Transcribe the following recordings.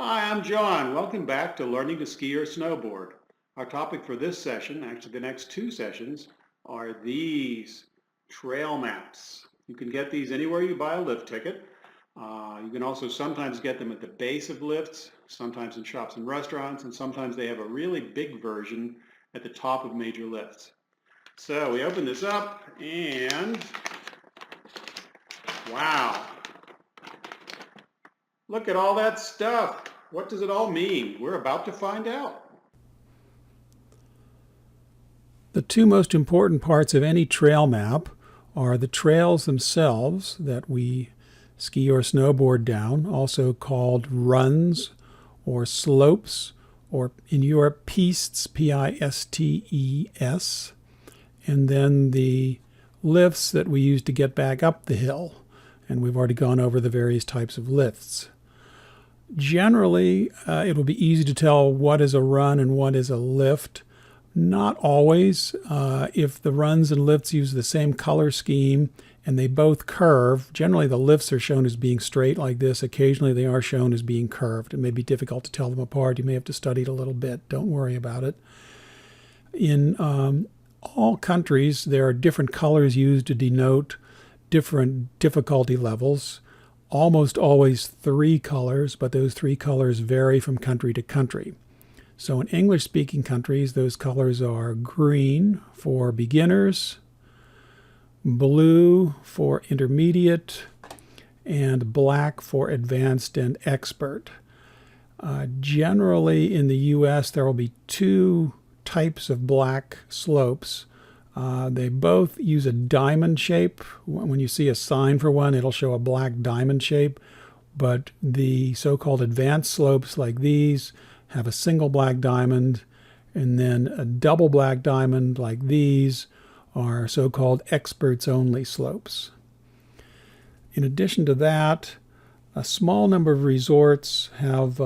Hi, I'm John. Welcome back to Learning to Ski or Snowboard. Our topic for this session, actually the next two sessions, are these trail maps. You can get these anywhere you buy a lift ticket. You can also sometimes get them at the base of lifts, sometimes in shops and restaurants, and sometimes they have a really big version at the top of major lifts. So we open this up and wow, look at all that stuff. What does it all mean? We're about to find out. The two most important parts of any trail map are the trails themselves that we ski or snowboard down, also called runs or slopes, or in Europe, pistes, P-I-S-T-E-S, and then the lifts that we use to get back up the hill. And we've already gone over the various types of lifts. Generally, it will be easy to tell what is a run and what is a lift. Not always. If the runs and lifts use the same color scheme and they both curve, generally the lifts are shown as being straight like this. Occasionally they are shown as being curved. It may be difficult to tell them apart. You may have to study it a little bit. Don't worry about it. In all countries, there are different colors used to denote different difficulty levels. Almost always three colors, but those three colors vary from country to country. So in English-speaking countries, those colors are green for beginners, blue for intermediate, and black for advanced and expert. Generally in the U.S., there will be two types of black slopes. They both use a diamond shape. When you see a sign for one, it'll show a black diamond shape. But the so-called advanced slopes like these have a single black diamond, and then a double black diamond like these are so-called experts-only slopes. In addition to that, a small number of resorts have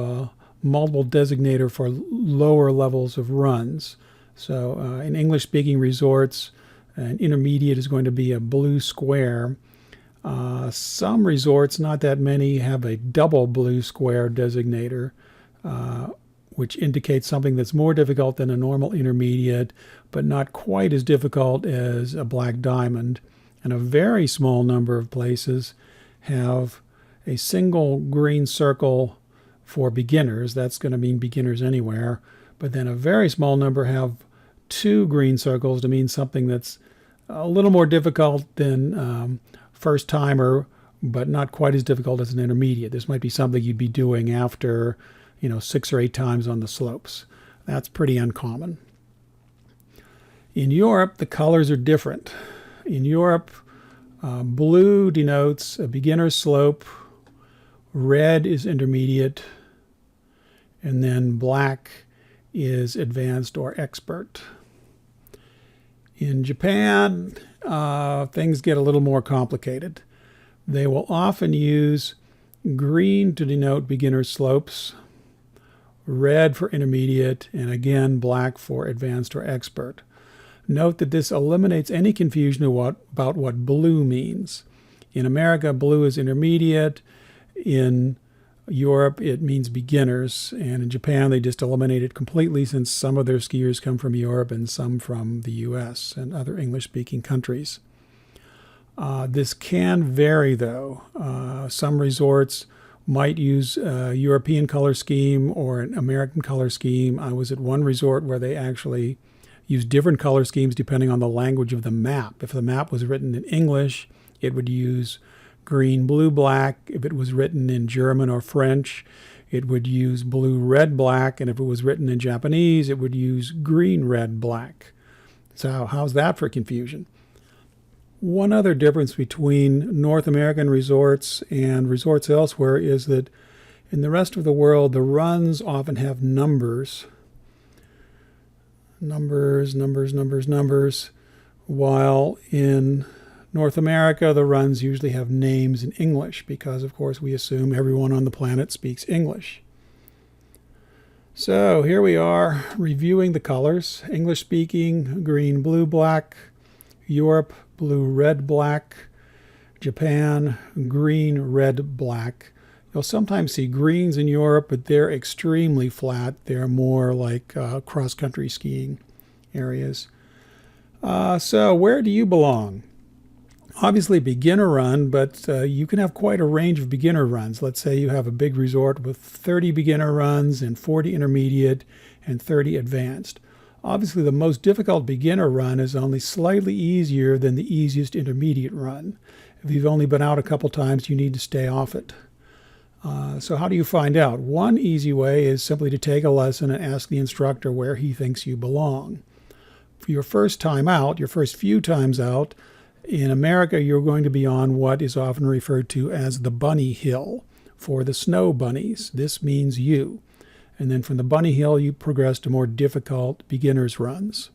multiple designator for lower levels of runs. So in English-speaking resorts, an intermediate is going to be a blue square. Some resorts, not that many, have a double blue square designator, which indicates something that's more difficult than a normal intermediate, but not quite as difficult as a black diamond. And a very small number of places have a single green circle for beginners. That's going to mean beginners anywhere. But then a very small number have two green circles to mean something that's a little more difficult than first timer, but not quite as difficult as an intermediate. This might be something you'd be doing after 6 or 8 times on the slopes. That's pretty uncommon. In Europe, the colors are different. In Europe, blue denotes a beginner slope, red is intermediate, and then black is advanced or expert. In Japan, things get a little more complicated. They will often use green to denote beginner slopes, red for intermediate, and again black for advanced or expert. Note that this eliminates any confusion about what blue means. In America, blue is intermediate. In Europe, it means beginners, and in Japan, they just eliminate it completely since some of their skiers come from Europe and some from the US and other English-speaking countries. This can vary, though. Some resorts might use a European color scheme or an American color scheme. I was at one resort where they actually used different color schemes depending on the language of the map. If the map was written in English, it would use green, blue, black. If it was written in German or French, it would use blue, red, black. And if it was written in Japanese, it would use green, red, black. So how's that for confusion? One other difference between North American resorts and resorts elsewhere is that in the rest of the world, the runs often have numbers. Numbers, while in North America, the runs usually have names in English because, of course, we assume everyone on the planet speaks English. So here we are reviewing the colors. English speaking, green, blue, black. Europe, blue, red, black. Japan, green, red, black. You'll sometimes see greens in Europe, but they're extremely flat. They're more like cross-country skiing areas. So where do you belong? Obviously beginner run, but you can have quite a range of beginner runs. Let's say you have a big resort with 30 beginner runs and 40 intermediate and 30 advanced. Obviously the most difficult beginner run is only slightly easier than the easiest intermediate run. If you've only been out a couple times, you need to stay off it. So how do you find out? One easy way is simply to take a lesson and ask the instructor where he thinks you belong. For your first time out, your first few times out, in America, you're going to be on what is often referred to as the bunny hill for the snow bunnies. This means you. And then from the bunny hill, you progress to more difficult beginner's runs.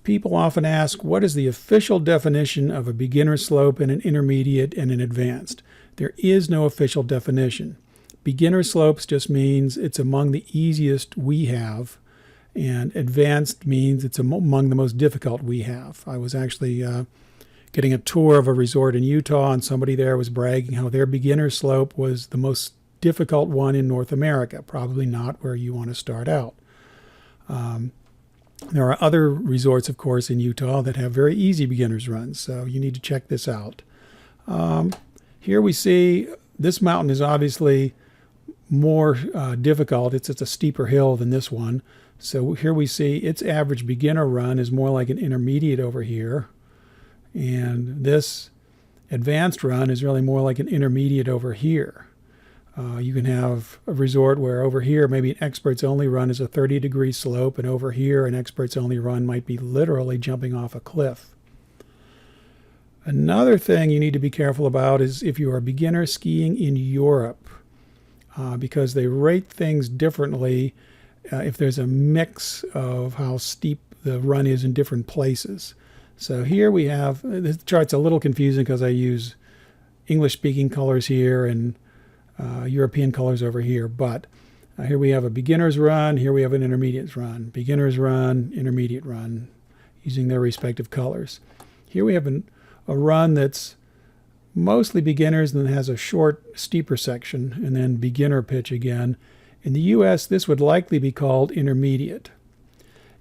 People often ask, what is the official definition of a beginner slope and an intermediate and an advanced? There is no official definition. Beginner slopes just means it's among the easiest we have, and advanced means it's among the most difficult we have. I was actually getting a tour of a resort in Utah, and somebody there was bragging how their beginner slope was the most difficult one in North America, probably not where you want to start out. There are other resorts, of course, in Utah that have very easy beginner's runs, so you need to check this out. Here we see this mountain is obviously more difficult. It's a steeper hill than this one. So here we see its average beginner run is more like an intermediate over here. And this advanced run is really more like an intermediate over here. You can have a resort where over here maybe an experts only run is a 30-degree slope, and over here an experts only run might be literally jumping off a cliff. Another thing you need to be careful about is if you are beginner skiing in Europe, because they rate things differently if there's a mix of how steep the run is in different places. So here we have, this chart's a little confusing because I use English-speaking colors here and European colors over here, but here we have a beginner's run, here we have an intermediate run, beginner's run, intermediate run, using their respective colors. Here we have a run that's mostly beginners and then has a short, steeper section, and then beginner pitch again. In the US, this would likely be called intermediate.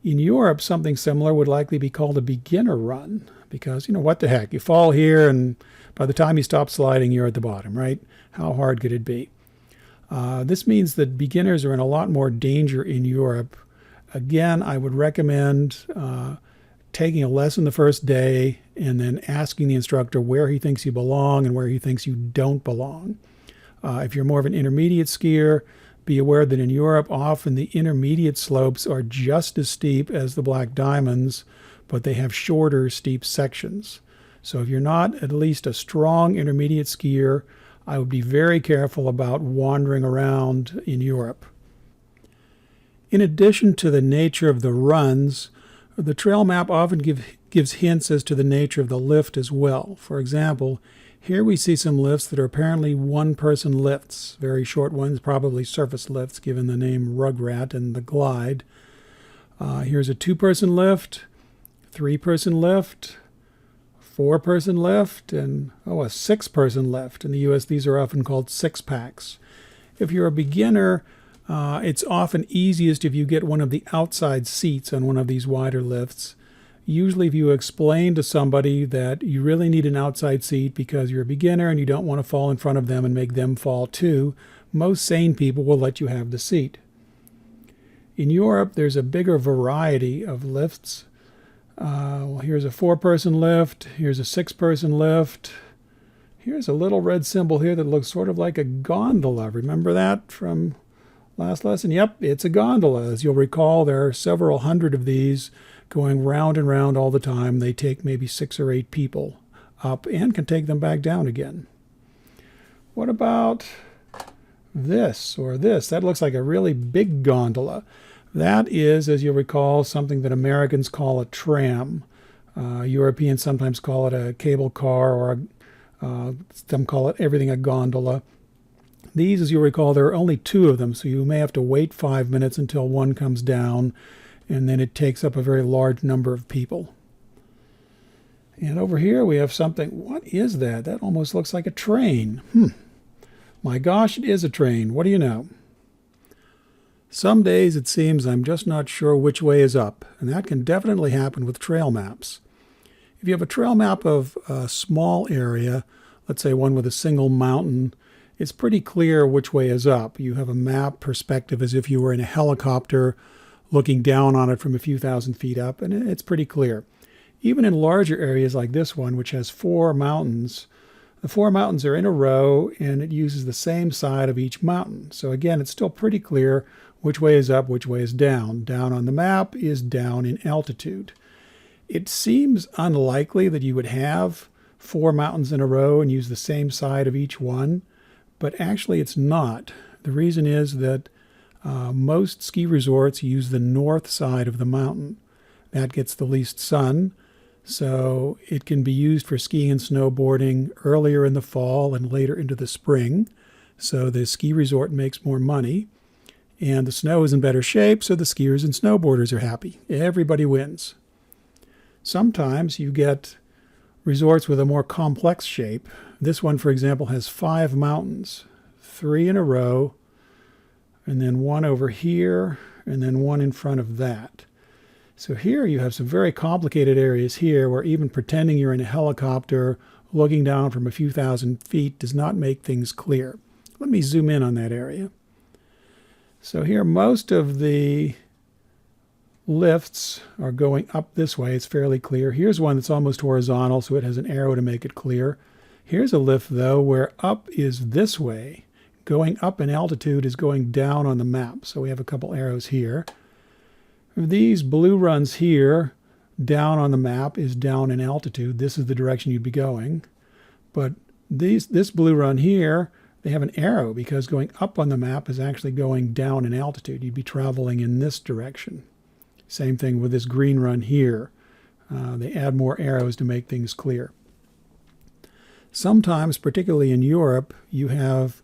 In Europe, something similar would likely be called a beginner run, because, you know, what the heck, you fall here and by the time you stop sliding, you're at the bottom, right? How hard could it be? This means that beginners are in a lot more danger in Europe. Again, I would recommend taking a lesson the first day and then asking the instructor where he thinks you belong and where he thinks you don't belong. If you're more of an intermediate skier, be aware that in Europe, often the intermediate slopes are just as steep as the black diamonds, but they have shorter, steep sections. So if you're not at least a strong intermediate skier, I would be very careful about wandering around in Europe. In addition to the nature of the runs, the trail map often gives hints as to the nature of the lift as well. For example, here we see some lifts that are apparently one-person lifts, very short ones, probably surface lifts given the name Rugrat and the Glide. Here's a two-person lift, three-person lift, four-person lift, and a six-person lift. In the US, these are often called six-packs. If you're a beginner, it's often easiest if you get one of the outside seats on one of these wider lifts. Usually if you explain to somebody that you really need an outside seat because you're a beginner and you don't want to fall in front of them and make them fall too, most sane people will let you have the seat. In Europe, there's a bigger variety of lifts. Here's a four-person lift. Here's a six-person lift. Here's a little red symbol here that looks sort of like a gondola. Remember that from last lesson? Yep, it's a gondola. As you'll recall, there are several hundred of these going round and round all the time. They take maybe 6 or 8 people up and can take them back down again. What about this or this? That looks like a really big gondola. That is, as you'll recall, something that Americans call a tram. Europeans sometimes call it a cable car, or some call it everything a gondola. These, as you'll recall, there are only 2 of them, so you may have to wait 5 minutes until one comes down, and then it takes up a very large number of people. And over here we have something. What is that? That almost looks like a train. My gosh, it is a train. What do you know? Some days it seems I'm just not sure which way is up, and that can definitely happen with trail maps. If you have a trail map of a small area, let's say one with a single mountain, it's pretty clear which way is up. You have a map perspective as if you were in a helicopter looking down on it from a few thousand feet up, and it's pretty clear. Even in larger areas like this one, which has 4 mountains, the 4 mountains are in a row and it uses the same side of each mountain. So again, it's still pretty clear which way is up, which way is down. Down on the map is down in altitude. It seems unlikely that you would have 4 mountains in a row and use the same side of each one, but actually it's not. The reason is that most ski resorts use the north side of the mountain. That gets the least sun, so it can be used for skiing and snowboarding earlier in the fall and later into the spring. So the ski resort makes more money. And the snow is in better shape, so the skiers and snowboarders are happy. Everybody wins. Sometimes you get resorts with a more complex shape. This one, for example, has 5 mountains, 3 in a row, and then 1 over here, and then 1 in front of that. So here you have some very complicated areas here where even pretending you're in a helicopter looking down from a few thousand feet does not make things clear. Let me zoom in on that area. So here most of the lifts are going up this way. It's fairly clear. Here's one that's almost horizontal, so it has an arrow to make it clear. Here's a lift, though, where up is this way. Going up in altitude is going down on the map, so we have a couple arrows here. These blue runs here, down on the map, is down in altitude. This is the direction you'd be going. But this blue run here, they have an arrow because going up on the map is actually going down in altitude. You'd be traveling in this direction. Same thing with this green run here. They add more arrows to make things clear. Sometimes, particularly in Europe, you have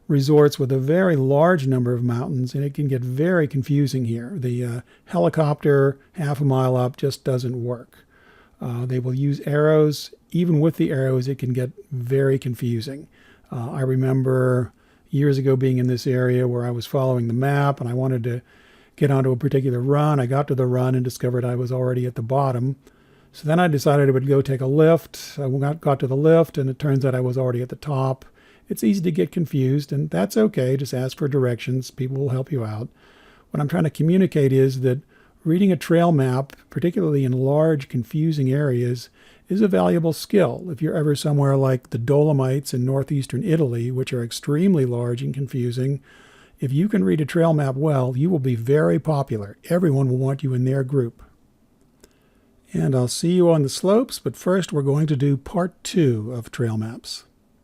resorts with a very large number of mountains, and it can get very confusing here. The helicopter half a mile up just doesn't work. They will use arrows. Even with the arrows, it can get very confusing. I remember years ago being in this area where I was following the map and I wanted to get onto a particular run. I got to the run and discovered I was already at the bottom. So then I decided I would go take a lift. I got to the lift and it turns out I was already at the top. It's easy to get confused, and that's okay. Just ask for directions. People will help you out. What I'm trying to communicate is that reading a trail map, particularly in large, confusing areas, is a valuable skill. If you're ever somewhere like the Dolomites in northeastern Italy, which are extremely large and confusing, if you can read a trail map well, you will be very popular. Everyone will want you in their group. And I'll see you on the slopes, but first we're going to do part 2 of trail maps.